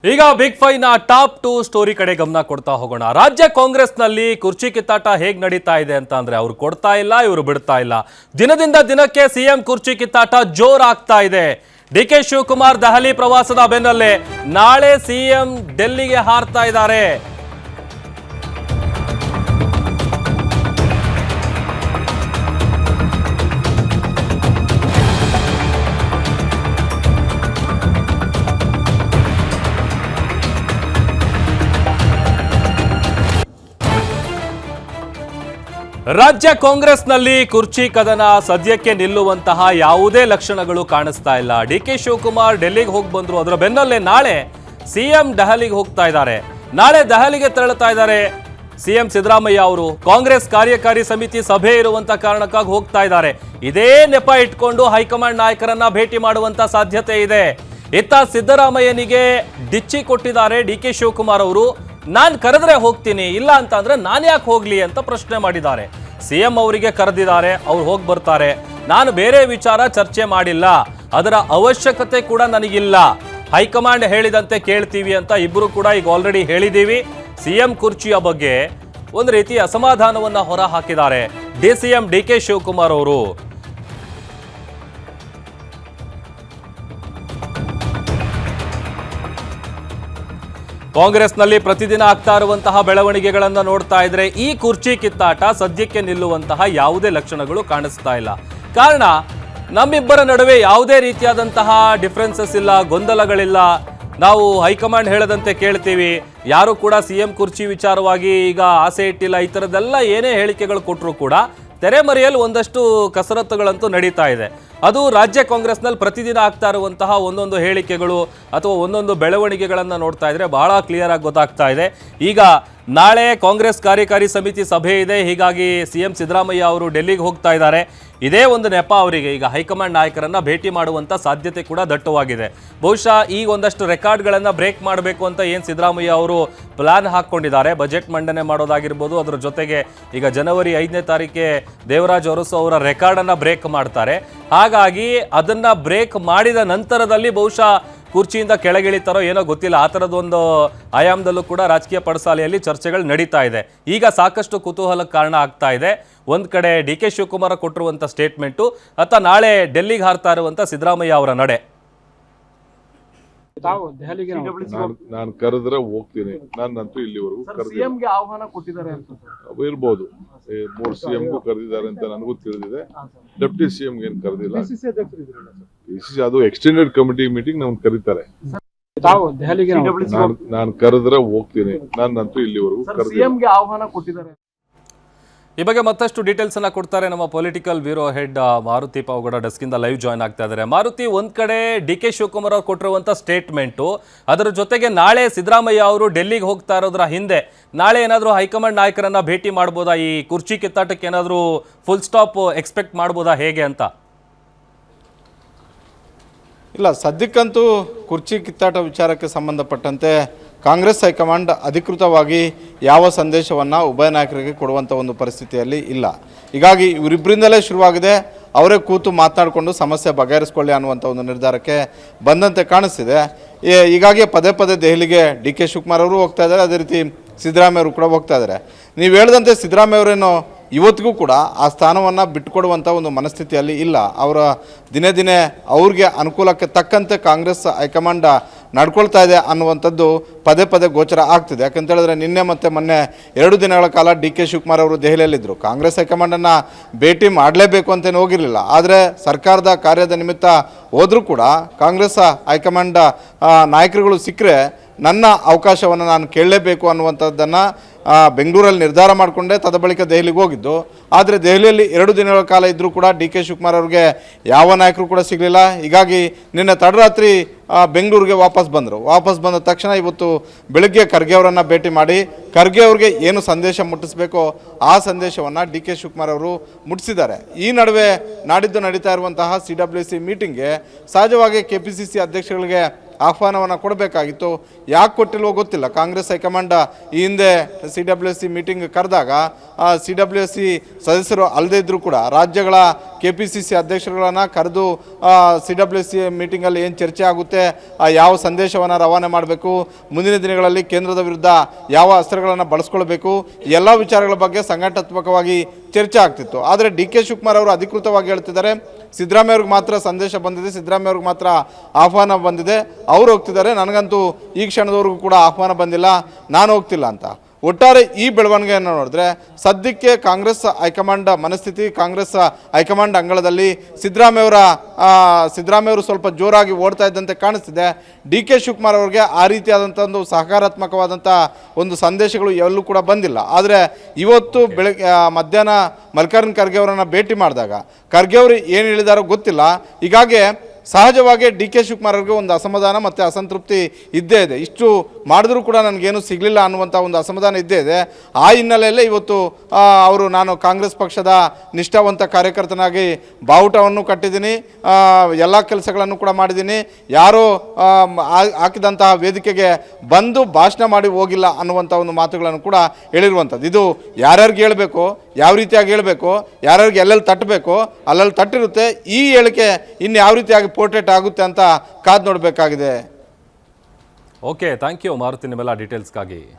ಈಗ big five ನ top 2 story ಕಡೆ ಗಮನ ಕೊಡ್ತಾ ಹೋಗೋಣ. ರಾಜ್ಯ ಕಾಂಗ್ರೆಸ್ನಲ್ಲಿ ಕುರ್ಚಿ ಕಿತ್ತಾಟ ಹೇಗ್ ನಡೀತಾ ಇದೆ ಅಂತ ಅಂದ್ರೆ ಅವ್ರು ಕೊಡ್ತಾ ಇಲ್ಲ, ಇವರು ಬಿಡ್ತಾ ಇಲ್ಲ. ದಿನದಿಂದ ದಿನಕ್ಕೆ ಸಿಎಂ ಕುರ್ಚಿ ಕಿತ್ತಾಟ ಜೋರಾಗ್ತಾ ಇದೆ. ಡಿಕೆ ಶಿವಕುಮಾರ್ ದೆಹಲಿ ಪ್ರವಾಸದ ಬೆನ್ನಲ್ಲೇ ನಾಳೆ ಸಿಎಂ ಡೆಲ್ಲಿಗೆ ಹಾರ್ತಾ ಇದ್ದಾರೆ. ರಾಜ್ಯ ಕಾಂಗ್ರೆಸ್ನಲ್ಲಿ ಕುರ್ಚಿ ಕದನ ಸದ್ಯಕ್ಕೆ ನಿಲ್ಲುವಂತಹ ಯಾವುದೇ ಲಕ್ಷಣಗಳು ಕಾಣಿಸ್ತಾ ಇಲ್ಲ. ಡಿಕೆ ಶಿವಕುಮಾರ್ ಡೆಲ್ಲಿಗೆ ಹೋಗಿ ಬಂದ್ರು, ಅದರ ಬೆನ್ನಲ್ಲೇ ನಾಳೆ ಸಿಎಂ ದೆಹಲಿಗೆ ಹೋಗ್ತಾ ಇದ್ದಾರೆ. ನಾಳೆ ದೆಹಲಿಗೆ ತೆರಳುತ್ತಾ ಇದ್ದಾರೆ ಸಿಎಂ ಸಿದ್ದರಾಮಯ್ಯ ಅವರು. ಕಾಂಗ್ರೆಸ್ ಕಾರ್ಯಕಾರಿ ಸಮಿತಿ ಸಭೆ ಇರುವಂತ ಕಾರಣಕ್ಕಾಗಿ ಹೋಗ್ತಾ ಇದ್ದಾರೆ. ಇದೇ ನೆಪ ಇಟ್ಕೊಂಡು ಹೈಕಮಾಂಡ್ ನಾಯಕರನ್ನ ಭೇಟಿ ಮಾಡುವಂತ ಸಾಧ್ಯತೆ ಇದೆ. ಇತ್ತ ಸಿದ್ದರಾಮಯ್ಯನಿಗೆ ಡಿಚ್ಚಿ ಕೊಟ್ಟಿದ್ದಾರೆ ಡಿಕೆ ಶಿವಕುಮಾರ್ ಅವರು. ನಾನು ಕರೆದ್ರೆ ಹೋಗ್ತೀನಿ, ಇಲ್ಲ ಅಂತ ಅಂದ್ರೆ ನಾನು ಯಾಕೆ ಹೋಗ್ಲಿ ಅಂತ ಪ್ರಶ್ನೆ ಮಾಡಿದ್ದಾರೆ. ಸಿಎಂ ಅವರಿಗೆ ಕರೆದಿದ್ದಾರೆ, ಅವ್ರು ಹೋಗಿ ಬರ್ತಾರೆ. ನಾನು ಬೇರೆ ವಿಚಾರ ಚರ್ಚೆ ಮಾಡಿಲ್ಲ, ಅದರ ಅವಶ್ಯಕತೆ ಕೂಡ ನನಗಿಲ್ಲ. ಹೈಕಮಾಂಡ್ ಹೇಳಿದಂತೆ ಕೇಳ್ತೀವಿ ಅಂತ ಇಬ್ಬರು ಕೂಡ ಈಗ ಆಲ್ರೆಡಿ ಹೇಳಿದ್ದೀವಿ. ಸಿಎಂ ಕುರ್ಚಿಯ ಬಗ್ಗೆ ಒಂದು ರೀತಿ ಅಸಮಾಧಾನವನ್ನ ಹೊರ ಹಾಕಿದ್ದಾರೆ ಸಿಎಂ ಡಿಕೆ ಶಿವಕುಮಾರ್ ಅವರು. ಕಾಂಗ್ರೆಸ್ನಲ್ಲಿ ಪ್ರತಿದಿನ ಆಗ್ತಾ ಇರುವಂತಹ ಬೆಳವಣಿಗೆಗಳನ್ನು ನೋಡ್ತಾ ಇದ್ರೆ ಈ ಕುರ್ಚಿ ಕಿತ್ತಾಟ ಸದ್ಯಕ್ಕೆ ನಿಲ್ಲುವಂತಹ ಯಾವುದೇ ಲಕ್ಷಣಗಳು ಕಾಣಿಸ್ತಾ ಇಲ್ಲ. ಕಾರಣ ನಮ್ಮಿಬ್ಬರ ನಡುವೆ ಯಾವುದೇ ರೀತಿಯಾದಂತಹ ಡಿಫರೆನ್ಸಸ್ ಇಲ್ಲ, ಗೊಂದಲಗಳಿಲ್ಲ. ನಾವು ಹೈಕಮಾಂಡ್ ಹೇಳದಂತೆ ಕೇಳ್ತೀವಿ. ಯಾರು ಕೂಡ ಸಿಎಂ ಕುರ್ಚಿ ವಿಚಾರವಾಗಿ ಈಗ ಆಸೆ ಇಟ್ಟಿಲ್ಲ. ಈ ಥರದ್ದೆಲ್ಲ ಏನೇ ಹೇಳಿಕೆಗಳು ಕೊಟ್ಟರು ಕೂಡ ತೆರೆಮರೆಯಲ್ಲಿ ಒಂದಷ್ಟು ಕಸರತ್ತುಗಳಂತೂ ನಡೀತಾ ಇದೆ. ಅದು ರಾಜ್ಯ ಕಾಂಗ್ರೆಸ್ನಲ್ಲಿ ಪ್ರತಿದಿನ ಆಗ್ತಾ ಇರುವಂತಹ ಒಂದೊಂದು ಹೇಳಿಕೆಗಳು ಅಥವಾ ಒಂದೊಂದು ಬೆಳವಣಿಗೆಗಳನ್ನು ನೋಡ್ತಾ ಇದ್ರೆ ಬಹಳ ಕ್ಲಿಯರ್ ಆಗಿ ಗೊತ್ತಾಗ್ತಾ ಇದೆ. ಈಗ ನಾಳೆ ಕಾಂಗ್ರೆಸ್ ಕಾರ್ಯಕಾರಿ ಸಮಿತಿ ಸಭೆ ಇದೆ, ಹೀಗಾಗಿ ಸಿಎಂ ಸಿದ್ದರಾಮಯ್ಯ ಅವರು ಡೆಲ್ಲಿಗೆ ಹೋಗ್ತಾ ಇದ್ದಾರೆ. ಇದೇ ಒಂದು ನೆಪ ಅವರಿಗೆ ಈಗ ಹೈಕಮಾಂಡ್ ನಾಯಕರನ್ನ ಭೇಟಿ ಮಾಡುವಂತ ಸಾಧ್ಯತೆ ಕೂಡ ದಟ್ಟವಾಗಿದೆ. ಬಹುಶಃ ಈ ಒಂದಷ್ಟು ರೆಕಾರ್ಡ್ಗಳನ್ನು ಬ್ರೇಕ್ ಮಾಡಬೇಕು ಅಂತ ಏನು ಸಿದ್ದರಾಮಯ್ಯ ಅವರು ಪ್ಲಾನ್ ಹಾಕ್ಕೊಂಡಿದ್ದಾರೆ. ಬಜೆಟ್ ಮಂಡನೆ ಮಾಡೋದಾಗಿರ್ಬೋದು, ಅದರ ಜೊತೆಗೆ ಈಗ ಜನವರಿ 5ನೇ ತಾರೀಕಿಗೆ ದೇವರಾಜ್ ಅರಸು ಅವರ ರೆಕಾರ್ಡನ್ನು ಬ್ರೇಕ್ ಮಾಡ್ತಾರೆ. ಹಾಗಾಗಿ ಅದನ್ನ ಬ್ರೇಕ್ ಮಾಡಿದ ನಂತರದಲ್ಲಿ ಬಹುಶಃ ಕುರ್ಚಿಯಿಂದ ಕೆಳಗಿಳಿತಾರೋ ಏನೋ ಗೊತ್ತಿಲ್ಲ. ಆ ಥರದೊಂದು ಆಯಾಮದಲ್ಲೂ ಕೂಡ ರಾಜಕೀಯ ಪಡಸಾಲೆಯಲ್ಲಿ ಚರ್ಚೆಗಳು ನಡೀತಾ ಇದೆ. ಈಗ ಸಾಕಷ್ಟು ಕುತೂಹಲಕ್ಕೆ ಕಾರಣ ಆಗ್ತಾ ಇದೆ. ಒಂದು ಕಡೆ ಡಿ ಕೆ ಶಿವಕುಮಾರ್ ಕೊಟ್ಟಿರುವಂಥ ಸ್ಟೇಟ್ಮೆಂಟು ಅಥವಾ ನಾಳೆ ಡೆಲ್ಲಿಗೆ ಹಾರ್ತಾ ಇರುವಂಥ ಸಿದ್ದರಾಮಯ್ಯ ಅವರ ನಡೆ. ನಾನು ಕರೆದ್ರೆ ಹೋಗ್ತೀನಿ. ನಾನಂತೂ ಇಲ್ಲಿವರೆಗೂ ಆಹ್ವಾನ ಕೊಟ್ಟಿದ್ದಾರೆ ಅಂತ ಇರ್ಬೋದು. 3 ಸಿಎಂಗೂ ಕರೆದಿದ್ದಾರೆ ಅಂತ ನನಗೂ ತಿಳಿದಿದೆ. ಡೆಪ್ಟಿ ಸಿಎಂ ಏನ್ ಕರೆದಿಲ್ಲ. ಅದು ಎಕ್ಸ್ಟೆಂಡೆಡ್ ಕಮಿಟಿ ಮೀಟಿಂಗ್ ನಮ್ಗೆ ಕರೀತಾರೆ. ನಾನು ಕರೆದ್ರೆ ಹೋಗ್ತೀನಿ. ನಾನಂತೂ ಇಲ್ಲಿವರೆಗೂ ಆಹ್ವಾನ ಕೊಟ್ಟಿದ್ದಾರೆ. ಈ ಬಗ್ಗೆ ಮತ್ತಷ್ಟು ಡೀಟೇಲ್ಸ್ ಅನ್ನ ಕೊಡ್ತಾರೆ ನಮ್ಮ political bureau head Maruti Pavagada. ಡೆಸ್ಕಿಂದ ಲೈವ್ ಜಾಯ್ನ್ ಆಗ್ತಾ ಇದ್ದಾರೆ. ಮಾರುತಿ, ಒಂದ್ ಕಡೆ ಡಿ ಕೆ ಶಿವಕುಮಾರ್ ಅವರು ಕೊಟ್ಟಿರುವಂತ ಸ್ಟೇಟ್ಮೆಂಟು, ಅದರ ಜೊತೆಗೆ ನಾಳೆ ಸಿದ್ದರಾಮಯ್ಯ ಅವರು ಡೆಲ್ಲಿಗೆ ಹೋಗ್ತಾ ಇರೋದ್ರ ಹಿಂದೆ ನಾಳೆ ಏನಾದರೂ ಹೈಕಮಾಂಡ್ ನಾಯಕರನ್ನ ಭೇಟಿ ಮಾಡ್ಬೋದಾ? ಈ ಕುರ್ಚಿ ಕಿತ್ತಾಟಕ್ಕೆ ಏನಾದರೂ ಫುಲ್ ಸ್ಟಾಪ್ ಎಕ್ಸ್ಪೆಕ್ಟ್ ಮಾಡ್ಬೋದಾ ಹೇಗೆ ಅಂತ? ಇಲ್ಲ, ಸದ್ಯಕ್ಕಂತೂ ಕುರ್ಚಿ ಕಿತ್ತಾಟ ವಿಚಾರಕ್ಕೆ ಸಂಬಂಧಪಟ್ಟಂತೆ ಕಾಂಗ್ರೆಸ್ ಹೈಕಮಾಂಡ್ ಅಧಿಕೃತವಾಗಿ ಯಾವ ಸಂದೇಶವನ್ನು ಉಭಯ ನಾಯಕರಿಗೆ ಕೊಡುವಂಥ ಒಂದು ಪರಿಸ್ಥಿತಿಯಲ್ಲಿ ಇಲ್ಲ. ಹೀಗಾಗಿ ಇವರಿಬ್ಬರಿಂದಲೇ ಶುರುವಾಗಿದೆ. ಅವರೇ ಕೂತು ಮಾತನಾಡಿಕೊಂಡು ಸಮಸ್ಯೆ ಬಗೆಹರಿಸ್ಕೊಳ್ಳಿ ಅನ್ನುವಂಥ ಒಂದು ನಿರ್ಧಾರಕ್ಕೆ ಬಂದಂತೆ ಕಾಣಿಸ್ತಿದೆ. ಹೀಗಾಗಿ ಪದೇ ಪದೇ ದೆಹಲಿಗೆ ಡಿ ಕೆ ಶಿವಕುಮಾರ್ ಅವರು ಹೋಗ್ತಾ ಇದ್ದಾರೆ, ಅದೇ ರೀತಿ ಸಿದ್ದರಾಮಯ್ಯ ಅವರು ಕೂಡ ಹೋಗ್ತಾ ಇದ್ದಾರೆ. ನೀವು ಹೇಳಿದಂತೆ ಸಿದ್ದರಾಮಯ್ಯ ಅವರೇನೋ ಇವತ್ತಿಗೂ ಕೂಡ ಆ ಸ್ಥಾನವನ್ನು ಬಿಟ್ಟುಕೊಡುವಂಥ ಒಂದು ಮನಸ್ಥಿತಿಯಲ್ಲಿ ಇಲ್ಲ. ಅವರ ದಿನೇ ದಿನೇ ಅವ್ರಿಗೆ ಅನುಕೂಲಕ್ಕೆ ತಕ್ಕಂತೆ ಕಾಂಗ್ರೆಸ್ ಹೈಕಮಾಂಡ್ ನಡ್ಕೊಳ್ತಾ ಇದೆ ಅನ್ನುವಂಥದ್ದು ಪದೇ ಪದೇ ಗೋಚರ ಆಗ್ತಿದೆ. ಯಾಕಂತ ಹೇಳಿದ್ರೆ ನಿನ್ನೆ ಮತ್ತು ಮೊನ್ನೆ 2 ದಿನಗಳ ಕಾಲ ಡಿ ಕೆ ಶಿವಕುಮಾರ್ ಅವರು ದೆಹಲಿಯಲ್ಲಿದ್ದರು. ಕಾಂಗ್ರೆಸ್ ಹೈಕಮಾಂಡನ್ನು ಭೇಟಿ ಮಾಡಲೇಬೇಕು ಅಂತೇನು ಹೋಗಿರಲಿಲ್ಲ. ಆದರೆ ಸರ್ಕಾರದ ಕಾರ್ಯದ ನಿಮಿತ್ತ ಹೋದರೂ ಕೂಡ ಕಾಂಗ್ರೆಸ್ ಹೈಕಮಾಂಡ್ ನಾಯಕರುಗಳು ಸಿಕ್ಕರೆ ನನ್ನ ಅವಕಾಶವನ್ನು ನಾನು ಕೇಳಲೇಬೇಕು ಅನ್ನುವಂಥದ್ದನ್ನು ಬೆಂಗಳೂರಲ್ಲಿ ನಿರ್ಧಾರ ಮಾಡಿಕೊಂಡೇ ತದಬಳಿಕ ದೆಹಲಿಗೆ ಹೋಗಿದ್ದು. ಆದರೆ ದೆಹಲಿಯಲ್ಲಿ 2 ದಿನಗಳ ಕಾಲ ಇದ್ದರೂ ಕೂಡ ಡಿ ಕೆ ಶಿವಕುಮಾರ್ ಅವ್ರಿಗೆ ಯಾವ ನಾಯಕರು ಕೂಡ ಸಿಗಲಿಲ್ಲ. ಹೀಗಾಗಿ ನಿನ್ನೆ ತಡರಾತ್ರಿ ಬೆಂಗಳೂರಿಗೆ ವಾಪಸ್ ಬಂದ ತಕ್ಷಣ ಇವತ್ತು ಬೆಳಗ್ಗೆ ಖರ್ಗೆ ಅವರನ್ನು ಭೇಟಿ ಮಾಡಿ ಖರ್ಗೆ ಅವ್ರಿಗೆ ಏನು ಸಂದೇಶ ಮುಟ್ಟಿಸಬೇಕೋ ಆ ಸಂದೇಶವನ್ನು ಡಿ ಕೆ ಶಿವಕುಮಾರ್ ಅವರು ಮುಟ್ಟಿಸಿದ್ದಾರೆ. ಈ ನಡುವೆ ನಾಡಿದ್ದು ನಡೀತಾ ಇರುವಂತಹ CWC ಮೀಟಿಂಗ್ಗೆ ಸಹಜವಾಗಿ KPCC ಅಧ್ಯಕ್ಷಗಳಿಗೆ ಆಹ್ವಾನವನ್ನು ಕೊಡಬೇಕಾಗಿತ್ತು. ಯಾಕೆ ಕೊಟ್ಟಿಲ್ವೋ ಗೊತ್ತಿಲ್ಲ. ಕಾಂಗ್ರೆಸ್ ಹೈಕಮಾಂಡ್ ಈ ಹಿಂದೆ CWC ಮೀಟಿಂಗ್ ಕರೆದಾಗ CWC ಸದಸ್ಯರು ಅಲ್ಲದೇ ಇದ್ದರೂ ಕೂಡ ರಾಜ್ಯಗಳ KPCC ಅಧ್ಯಕ್ಷರುಗಳನ್ನು ಕರೆದು CWC ಮೀಟಿಂಗಲ್ಲಿ ಏನು ಚರ್ಚೆ ಆಗುತ್ತೆ, ಯಾವ ಸಂದೇಶವನ್ನು ರವಾನೆ ಮಾಡಬೇಕು, ಮುಂದಿನ ದಿನಗಳಲ್ಲಿ ಕೇಂದ್ರದ ವಿರುದ್ಧ ಯಾವ ಅಸ್ತ್ರಗಳನ್ನು ಬಳಸ್ಕೊಳ್ಬೇಕು, ಎಲ್ಲ ವಿಚಾರಗಳ ಬಗ್ಗೆ ಸಂಘಟನಾತ್ಮಕವಾಗಿ ಚರ್ಚೆ ಆಗ್ತಿತ್ತು. ಆದರೆ DK ಶಿವಕುಮಾರ್ ಅವರು ಅಧಿಕೃತವಾಗಿ ಹೇಳ್ತಿದ್ದಾರೆ, ಸಿದ್ದರಾಮಯ್ಯ ಅವ್ರಿಗೆ ಮಾತ್ರ ಸಂದೇಶ ಬಂದಿದೆ, ಸಿದ್ದರಾಮಯ್ಯ ಅವ್ರಿಗೆ ಮಾತ್ರ ಆಹ್ವಾನ ಬಂದಿದೆ, ಅವ್ರು ಹೋಗ್ತಿದ್ದಾರೆ, ನನಗಂತೂ ಈ ಕ್ಷಣದವರೆಗೂ ಕೂಡ ಆಹ್ವಾನ ಬಂದಿಲ್ಲ, ನಾನು ಹೋಗ್ತಿಲ್ಲ ಅಂತ. ಒಟ್ಟಾರೆ ಈ ಬೆಳವಣಿಗೆಯನ್ನು ನೋಡಿದ್ರೆ ಸದ್ಯಕ್ಕೆ ಕಾಂಗ್ರೆಸ್ ಹೈಕಮಾಂಡ್ ಮನಸ್ಥಿತಿ, ಕಾಂಗ್ರೆಸ್ ಹೈಕಮಾಂಡ್ ಅಂಗಳದಲ್ಲಿ ಸಿದ್ದರಾಮಯ್ಯವರು ಸ್ವಲ್ಪ ಜೋರಾಗಿ ಓಡ್ತಾ ಇದ್ದಂತೆ ಕಾಣಿಸ್ತಿದೆ. DK ಶಿವಕುಮಾರ್ ಅವರಿಗೆ ಆ ರೀತಿಯಾದಂಥ ಒಂದು ಸಹಕಾರಾತ್ಮಕವಾದಂಥ ಒಂದು ಸಂದೇಶಗಳು ಎಲ್ಲೂ ಕೂಡ ಬಂದಿಲ್ಲ. ಆದರೆ ಇವತ್ತು ಮಧ್ಯಾಹ್ನ ಮಲ್ಲಿಕಾರ್ಜುನ ಖರ್ಗೆ ಅವರನ್ನು ಭೇಟಿ ಮಾಡಿದಾಗ ಖರ್ಗೆ ಅವರು ಏನು ಹೇಳಿದಾರೋ ಗೊತ್ತಿಲ್ಲ. ಹೀಗಾಗಿ ಸಹಜವಾಗಿ DK ಶಿವಕುಮಾರ್ ಅವರಿಗೆ ಒಂದು ಅಸಮಾಧಾನ ಮತ್ತು ಅಸಂತೃಪ್ತಿ ಇದ್ದೇ ಇದೆ. ಇಷ್ಟು ಮಾಡಿದ್ರೂ ಕೂಡ ನನಗೇನು ಸಿಗಲಿಲ್ಲ ಅನ್ನುವಂಥ ಒಂದು ಅಸಮಾಧಾನ ಇದ್ದೇ ಇದೆ. ಆ ಹಿನ್ನೆಲೆಯಲ್ಲೇ ಇವತ್ತು ನಾನು ಕಾಂಗ್ರೆಸ್ ಪಕ್ಷದ ನಿಷ್ಠಾವಂತ ಕಾರ್ಯಕರ್ತನಾಗಿ ಬಾವುಟವನ್ನು ಕಟ್ಟಿದ್ದೀನಿ, ಎಲ್ಲ ಕೆಲಸಗಳನ್ನು ಕೂಡ ಮಾಡಿದ್ದೀನಿ, ಯಾರೋ ಹಾಕಿದಂತಹ ವೇದಿಕೆಗೆ ಬಂದು ಭಾಷಣ ಮಾಡಿ ಹೋಗಿಲ್ಲ ಅನ್ನುವಂಥ ಒಂದು ಮಾತುಗಳನ್ನು ಕೂಡ ಹೇಳಿರುವಂಥದ್ದು. ಇದು ಯಾರ್ಯಾರಿಗೆ ಹೇಳಬೇಕು, ಯಾವ ರೀತಿಯಾಗಿ ಹೇಳಬೇಕು, ಯಾರ್ಯಾರಿಗೆ ಎಲ್ಲೆಲ್ಲಿ ತಟ್ಟಬೇಕು ಅಲ್ಲೆಲ್ಲಿ ತಟ್ಟಿರುತ್ತೆ. ಈ ಹೇಳಿಕೆ ಇನ್ನು ಯಾವ ರೀತಿಯಾಗಿ ಪೋರ್ಟ್ರೇಟ್ ಆಗುತ್ತೆ ಅಂತ ಕಾದು ನೋಡಬೇಕಾಗಿದೆ. ಓಕೆ, ಥ್ಯಾಂಕ್ ಯು ಮಾರುತಿ, ನಿಮ್ಮೆಲ್ಲ ಡೀಟೇಲ್ಸ್ಗಾಗಿ.